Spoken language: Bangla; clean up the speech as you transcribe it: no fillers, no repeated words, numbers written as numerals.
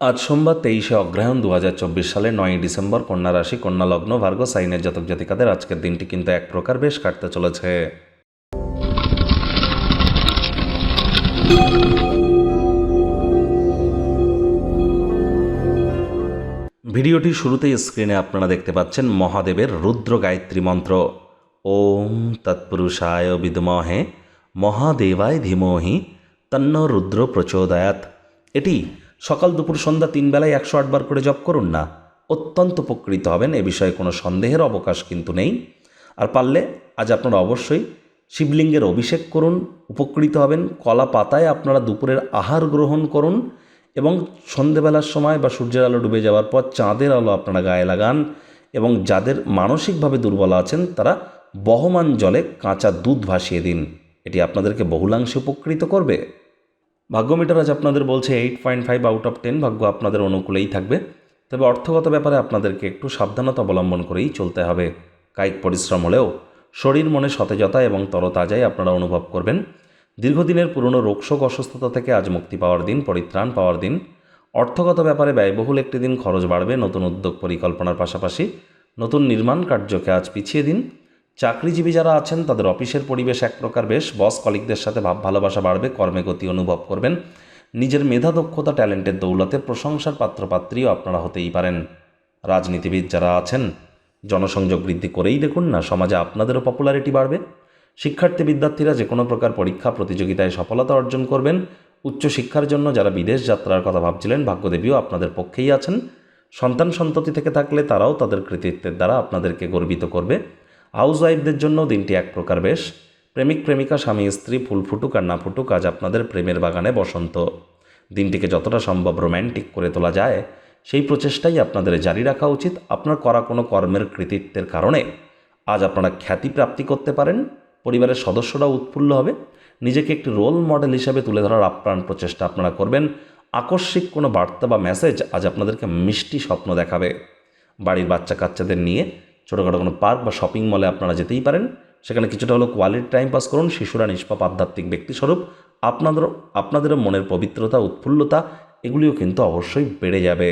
আজ সোমবার 23শে অগ্রহায়ণ 2024 সালে 9ই ডিসেম্বর, কন্যা রাশি, কন্যা লগ্ন, ভার্গো সাইনের জাতক জাতিকাদের আজকের দিনটি কিন্তু এক প্রকার বেশ কাটতে চলেছে। ভিডিওটির শুরুতেই স্ক্রিনে আপনারা দেখতে পাচ্ছেন মহাদেবের রুদ্র গায়ত্রী মন্ত্র। ওম তৎপুরুষায় বিদ্মহে মহাদেবায় ধীমহি তন্ন রুদ্র প্রচোদয়াৎ। এটি সকাল দুপুর সন্ধ্যা 3 বেলায় 108 বার করে জপ করুন না, অত্যন্ত উপকৃত হবেন। এ বিষয়ে কোনো সন্দেহের অবকাশ কিন্তু নেই। আর পারলে আজ আপনারা অবশ্যই শিবলিঙ্গের অভিষেক করুন, উপকৃত হবেন। কলা পাতায় আপনারা দুপুরের আহার গ্রহণ করুন এবং সন্ধেবেলার সময় বা সূর্যের আলো ডুবে যাওয়ার পর চাঁদের আলো আপনারা গায়ে লাগান। এবং যাদের মানসিকভাবে দুর্বল আছেন তারা বহমান জলে কাঁচা দুধ ভাসিয়ে দিন। এটি আপনাদেরকে বহুলাংশে উপকৃত করবে। ভাগ্যমিটার আজ আপনাদের বলছে 8.5 আউট অফ 10। ভাগ্য আপনাদের অনুকূলেই থাকবে, তবে অর্থগত ব্যাপারে আপনাদেরকে একটু সাবধানতা অবলম্বন করেই চলতে হবে। কায়িক পরিশ্রম হলেও শরীর মনে সতেজতা এবং তরতাজাই আপনারা অনুভব করবেন। দীর্ঘদিনের পুরনো রোগশোক অসুস্থতা থেকে আজ মুক্তি পাওয়ার দিন, পরিত্রাণ পাওয়ার দিন। অর্থগত ব্যাপারে ব্যয়বহুল একটি দিন, খরচ বাড়বে। নতুন উদ্যোগ পরিকল্পনার পাশাপাশি নতুন নির্মাণ কার্যকে আজ পিছিয়ে দিন। চাকরিজীবী যারা আছেন তাদের অফিসের পরিবেশ এক প্রকার বেশ। বস কলিগদের সাথে ভাব ভালোবাসা বাড়বে, কর্মে গতি অনুভব করবেন। নিজের মেধা দক্ষতা ট্যালেন্টের দৌলতে প্রশংসার পাত্রপাত্রীও আপনারা হতেই পারেন। রাজনীতিবিদ যারা আছেন জনসংযোগ বৃদ্ধি করেই দেখুন না, সমাজে আপনাদেরও পপুলারিটি বাড়বে। শিক্ষার্থী বিদ্যার্থীরা যে কোনো প্রকার পরীক্ষা প্রতিযোগিতায় সফলতা অর্জন করবেন। উচ্চশিক্ষার জন্য যারা বিদেশ যাত্রার কথা ভাবছিলেন, ভাগ্যদেবীও আপনাদের পক্ষেই আছেন। সন্তান সন্ততি থেকে থাকলে তারাও তাদের কৃতিত্বের দ্বারা আপনাদেরকে গর্বিত করবে। হাউসওয়াইফদের জন্য দিনটি এক প্রকার বেশ। প্রেমিক প্রেমিকা, স্বামী স্ত্রী, ফুল ফুটুক আর না ফুটুক, আজ আপনাদের প্রেমের বাগানে বসন্ত। দিনটিকে যতটা সম্ভব রোম্যান্টিক করে তোলা যায় সেই প্রচেষ্টাই আপনাদের জারি রাখা উচিত। আপনার করা কোনো কর্মের কৃতিত্বের কারণে আজ আপনারা খ্যাতি প্রাপ্তি করতে পারেন। পরিবারের সদস্যরাও উৎফুল্ল হবে। নিজেকে একটি রোল মডেল হিসাবে তুলে ধরার আপ্রাণ প্রচেষ্টা আপনারা করবেন। আকস্মিক কোনো বার্তা বা মেসেজ আজ আপনাদেরকে মিষ্টি স্বপ্ন দেখাবে। বাড়ির বাচ্চা কাচ্চাদের নিয়ে ছোটোখাটো কোনো পার্ক বা শপিং মলে আপনারা যেতেই পারেন। সেখানে কিছুটা হলেও কোয়ালিটি টাইম পাস করুন। শিশুরা নিষ্পাপ আধ্যাত্মিক ব্যক্তিস্বরূপ। আপনাদেরও মনের পবিত্রতা, উৎফুল্লতা এগুলিও কিন্তু অবশ্যই বেড়ে যাবে।